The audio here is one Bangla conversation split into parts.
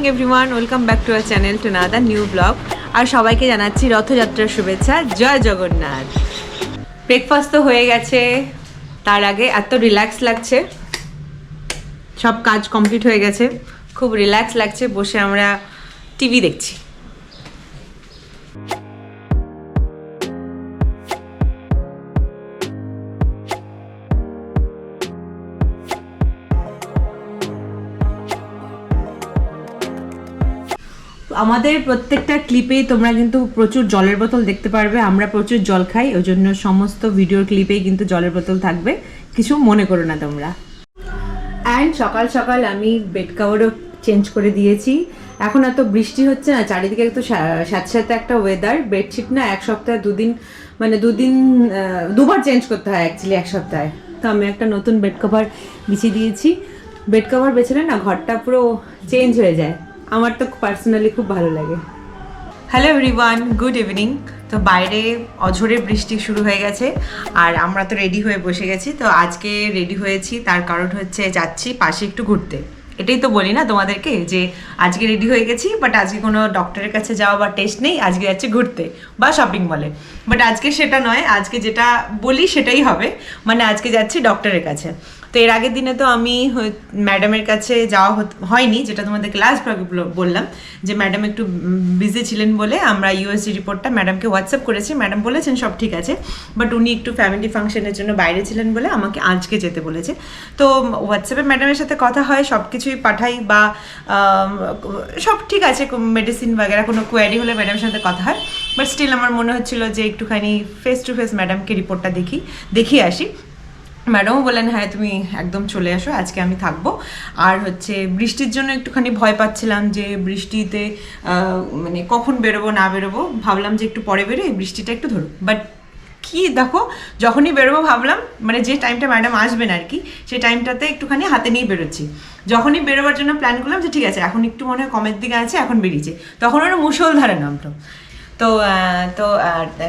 Morning everyone, welcome back to our channel to another new blog. আর সবাইকে জানাচ্ছি রথযাত্রার শুভেচ্ছা। জয় জগন্নাথ। ব্রেকফাস্ট তো হয়ে গেছে, তার আগে এত রিল্যাক্স লাগছে, সব কাজ কমপ্লিট হয়ে গেছে, খুব রিল্যাক্স লাগছে, বসে আমরা টিভি দেখছি। আমাদের প্রত্যেকটা ক্লিপেই তোমরা কিন্তু প্রচুর জলের বোতল দেখতে পারবে। আমরা প্রচুর জল খাই, ওই জন্য সমস্ত ভিডিওর ক্লিপেই কিন্তু জলের বোতল থাকবে, কিছু মনে করো না তোমরা। অ্যান্ড সকাল সকাল আমি বেড কাভারও চেঞ্জ করে দিয়েছি। এখন এত বৃষ্টি হচ্ছে না, চারিদিকে একটু স্যাঁতস্যাঁতে একটা ওয়েদার। বেডশিট না এক সপ্তাহে দুবার চেঞ্জ করতে হয় অ্যাকচুয়ালি এক সপ্তাহে। তো আমি একটা নতুন বেড কভার বিছিয়ে দিয়েছি। বেড কভার বেছালে না ঘরটা পুরো চেঞ্জ হয়ে যায়, আমার তো পার্সোনালি খুব ভালো লাগে। Hello everyone, good evening. তো বাইরে অঝোরে বৃষ্টি শুরু হয়ে গেছে আর আমরা তো রেডি হয়ে বসে গেছি। তো আজকে রেডি হয়েছি, তার কারণ হচ্ছে যাচ্ছি পাশে একটু ঘুরতে। এটাই তো বলি না তোমাদেরকে যে আজকে রেডি হয়ে গেছি, বাট আজকে কোনো ডক্টরের কাছে যাওয়া বা টেস্ট নেই, আজকে যাচ্ছি ঘুরতে বা শপিং মলে। বাট আজকে সেটা নয়, আজকে যেটা বলি সেটাই হবে, মানে আজকে যাচ্ছি ডক্টরের কাছে। তো এর আগের দিনে তো আমি ম্যাডামের কাছে যাওয়া হয়নি, যেটা তোমাদেরকে লাস্ট বললাম যে ম্যাডাম একটু বিজি ছিলেন বলে আমরা ইউএসজি রিপোর্টটা ম্যাডামকে হোয়াটসঅ্যাপ করেছি। ম্যাডাম বলেছেন সব ঠিক আছে, বাট উনি একটু ফ্যামিলি ফাংশনের জন্য বাইরে ছিলেন বলে আমাকে আজকে যেতে বলেছে। তো হোয়াটসঅ্যাপে ম্যাডামের সাথে কথা হয়, সব কিছুই পাঠাই বা সব ঠিক আছে, মেডিসিন বাগেরা কোনো কোয়ারি হলে ম্যাডামের সাথে কথা হয়। বাট স্টিল আমার মনে হচ্ছিলো যে একটুখানি ফেস টু ফেস ম্যাডামকে রিপোর্টটা দেখিয়ে আসি। ম্যাডামও বললেন হ্যাঁ তুমি একদম চলে আসো, আজকে আমি থাকবো। আর হচ্ছে বৃষ্টির জন্য একটুখানি ভয় পাচ্ছিলাম যে বৃষ্টিতে মানে কখন বেরোবো না বেরোবো, ভাবলাম যে একটু পরে বেরোই, বৃষ্টিটা একটু ধরো। বাট কি দেখো, যখনই বেরোবো ভাবলাম মানে যে টাইমটা ম্যাডাম আসবেন আর কি, সেই টাইমটাতে একটুখানি হাতে নিয়ে বেরোচ্ছি। যখনই বেরোবার জন্য প্ল্যান করলাম যে ঠিক আছে এখন একটু মনে হয় কমের দিকে আছে, এখন বেরিয়েছে, তখন ওরা মুষলধারে নামলো। তো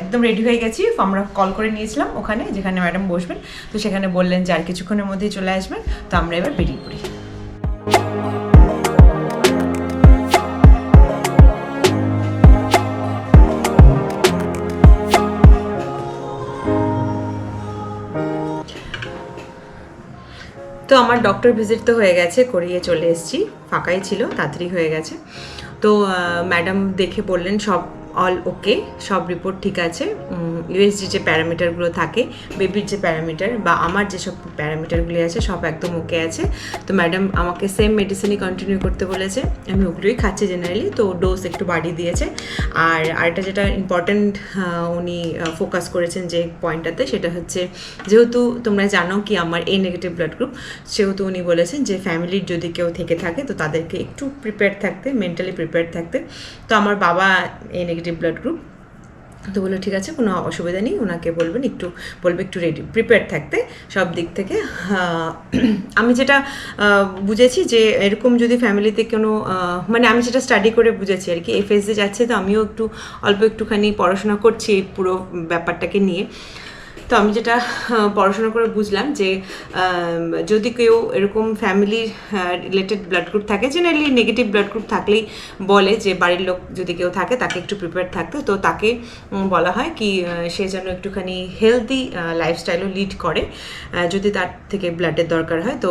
একদম রেডি হয়ে গেছি। আমরা কল করে নিয়েছিলাম ওখানে যেখানে ম্যাডাম বসবেন, তো সেখানে বললেন যে আর কিছুক্ষণের মধ্যেই চলে আসবেন। তো আমরা এবার বেরিয়ে পড়ি। তো আমার ডক্টর ভিজিট তো হয়ে গেছে, করিয়ে চলে এসেছি, ফাঁকাই ছিল, তাড়াতাড়ি হয়ে গেছে। তো ম্যাডাম দেখে বললেন সব অল ওকে, সব রিপোর্ট ঠিক আছে। ইউএসজি যে প্যারামিটারগুলো থাকে, বেবির যে প্যারামিটার বা আমার যেসব প্যারামিটারগুলি আছে সব একদম ওকে আছে। তো ম্যাডাম আমাকে সেম মেডিসিনই কন্টিনিউ করতে বলেছে, আমি ওগুলোই খাচ্ছি জেনারেলি, তো ডোজ একটু বাড়িয়ে দিয়েছে। আর আরেকটা যেটা ইম্পর্ট্যান্ট উনি ফোকাস করেছেন যে পয়েন্টটাতে, সেটা হচ্ছে যেহেতু তোমরা জানো কি আমার এ নেগেটিভ ব্লাড গ্রুপ, সেহেতু উনি বলেছেন যে ফ্যামিলির যদি কেউ থেকে থাকে তো তাদেরকে একটু প্রিপেয়ার থাকতে, মেন্টালি প্রিপেয়ার থাকতে। তো আমার বাবা এ নেগেটিভ ব্লাড গ্রুপ, তো বললো ঠিক আছে কোনো অসুবিধা নেই, ওনাকে বলবে একটু রেডি প্রিপেয়ার থাকতে সব দিক থেকে। আমি যেটা বুঝেছি যে এরকম যদি ফ্যামিলিতে কোনো মানে আমি যেটা স্টাডি করে বুঝেছি আর কি, এফএসডি যাচ্ছে, তো আমিও একটুখানি পড়াশোনা করছি এই পুরো ব্যাপারটাকে নিয়ে। তো আমি যেটা পড়াশোনা করে বুঝলাম যে যদি কেউ এরকম ফ্যামিলি রিলেটেড ব্লাড গ্রুপ থাকে, জেনারেলি নেগেটিভ ব্লাড গ্রুপ থাকলেই বলে যে বাড়ির লোক যদি কেউ থাকে তাকে একটু প্রিপেয়ার থাকতে, তো তাকে বলা হয় কি সে যেন একটুখানি হেলদি লাইফস্টাইলও লিড করে, যদি তার থেকে ব্লাডের দরকার হয় তো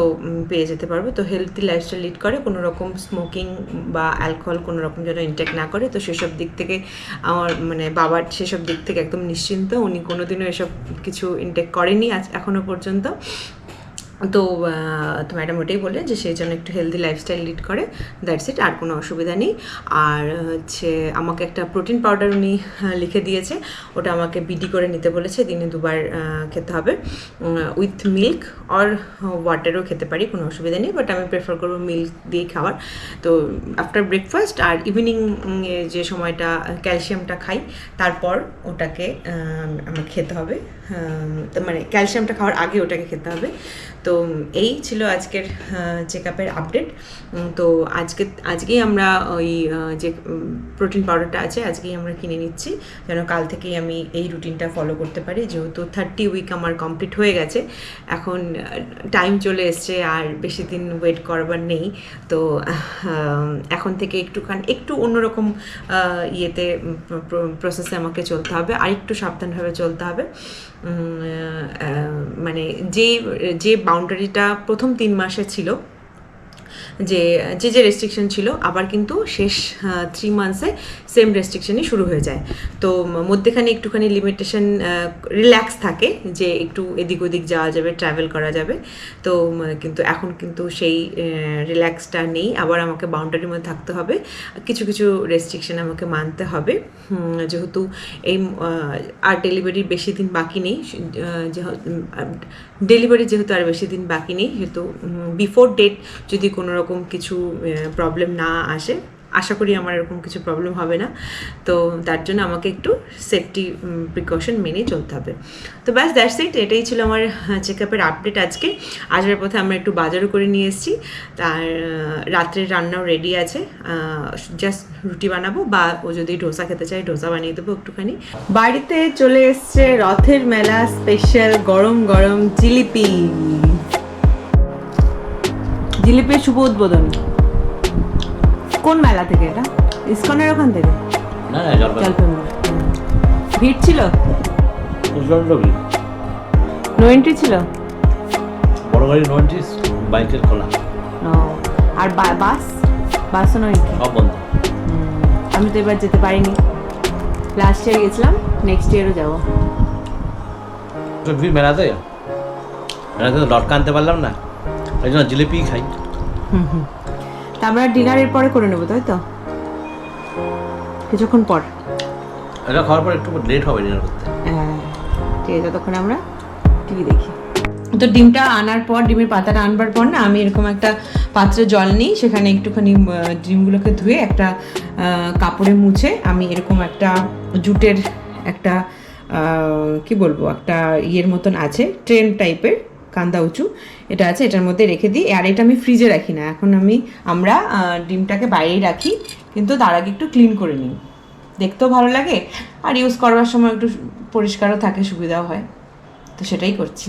পেয়ে যেতে পারবে। তো হেলদি লাইফস্টাইল লিড করে, কোনো রকম স্মোকিং বা অ্যালকোহল কোনো রকম যেন ইনটেক না করে। তো সেসব দিক থেকে আমার মানে বাবার সেসব দিক থেকে একদম নিশ্চিন্ত, উনি কোনোদিনও এসব কিছু ইনটেক করেনি এখনো পর্যন্ত। তো ম্যাডাম ওটাই বললেন যে সেই জন্য একটু হেলদি লাইফস্টাইল লিড করে, দ্যাটস ইট, আর কোনো অসুবিধা নেই। আর হচ্ছে আমাকে একটা প্রোটিন পাউডার উনি লিখে দিয়েছে, ওটা আমাকে বিডি করে নিতে বলেছে, দিনে 2 বার খেতে হবে, উইথ মিল্ক অর ওয়াটারও খেতে পারি, কোনো অসুবিধা নেই, বাট আমি প্রেফার করবো মিল্ক দিয়ে খাওয়ার। তো আফটার ব্রেকফাস্ট আর ইভিনিং যে সময়টা ক্যালসিয়ামটা খাই, তারপর ওটাকে আমার খেতে হবে, মানে ক্যালসিয়ামটা খাওয়ার আগে ওটাকে খেতে হবে। তো তো এই ছিল আজকের চেক আপের আপডেট। তো আজকেই আমরা ওই যে প্রোটিন পাউডারটা আছে আজকেই আমরা কিনে নিচ্ছি, যেন কাল থেকেই আমি এই রুটিনটা ফলো করতে পারি। যেহেতু 30 উইক আমার কমপ্লিট হয়ে গেছে, এখন টাইম চলে এসছে, আর বেশি দিন ওয়েট করবার নেই। তো এখন থেকে একটু অন্যরকম ইয়েতে প্রসেসে আমাকে চলতে হবে, আর একটু সাবধানভাবে চলতে হবে। মানে যে বাউন্ডারিটা প্রথম 3 মাসে ছিল, যে রেস্ট্রিকশন ছিল, আবার কিন্তু শেষ 3 মান্থসে সেম রেস্ট্রিকশনই শুরু হয়ে যায়। তো মধ্যেখানে একটুখানি লিমিটেশন রিল্যাক্স থাকে, যে একটু এদিক ওদিক যাওয়া যাবে, ট্রাভেল করা যাবে। তো কিন্তু এখন কিন্তু সেই রিল্যাক্সটা নেই, আবার আমাকে বাউন্ডারির মধ্যে থাকতে হবে, কিছু কিছু রেস্ট্রিকশন আমাকে মানতে হবে। যেহেতু এই আর ডেলিভারির বেশি দিন বাকি নেই, যেহেতু আর বেশি দিন বাকি নেই, যেহেতু বিফোর ডেট যদি কোনো রকম কিছু প্রবলেম না আসে, আশা করি আমার এরকম কিছু প্রবলেম হবে না। তো তার জন্য আমাকে একটু সেফটি প্রিকশন মেনে চলতে হবে। তো ব্যাস দ্যাটস ইট, এটাই ছিল আমার চেক আপের আপডেট আজকে। আসার পথে আমরা একটু বাজারও করে নিয়ে এসেছি, তার রাত্রের রান্নাও রেডি আছে, জাস্ট রুটি বানাবো, বা ও যদি ডোসা খেতে চায় ডোসা বানিয়ে দেবো একটুখানি। বাড়িতে চলে এসছে রথের মেলা স্পেশাল গরম গরম জিলিপির শুভ উদ্বোধন। কোন মেলা থেকে এটা? ইসকনের ওখান থেকে? না না, জলপাইগুড়ি। ভিড় ছিল? নো এন্ট্রি ছিল? বড় গাড়ি নো এন্ট্রি, বাইকের খোলা। আর বাসও নো এন্ট্রি? সব বন্ধ। আমি তো এবার যেতে পারিনি, লাস্ট ইয়ার গেছিলাম, নেক্সট ইয়ারও যাবো। ভিড় মেলাতে তো লটকা আনতে পারলাম না, এই জন্য জিলিপি খাই। তা আমরা ডিনারের পরে করে নেবো, তাই তো? কিছুক্ষণ পর এটা খাওয়ার পর একটু লেট হবে ডিনার করতে। হ্যাঁ ঠিক আছে, ততক্ষণ আমরা টিভি দেখি। তো ডিমটা আনার পর, ডিমের পাতাটা আনবার পর না, আমি এরকম একটা পাত্রে জল নিই, সেখানে একটুখানি ডিমগুলোকে ধুয়ে একটা কাপড়ে মুছে আমি এরকম একটা জুটের একটা কি বলবো, একটা ইয়ের মতন আছে, ট্রেন টাইপের, কান্দা উঁচু এটা আছে, এটার মধ্যে রেখে দিই। আর এটা আমি ফ্রিজে রাখি না, এখন আমরা ডিমটাকে বাইরেই রাখি, কিন্তু তার আগে একটু ক্লিন করে নিই, দেখতেও ভালো লাগে, আর ইউজ করবার সময় একটু পরিষ্কারও থাকে, সুবিধাও হয়, তো সেটাই করছি।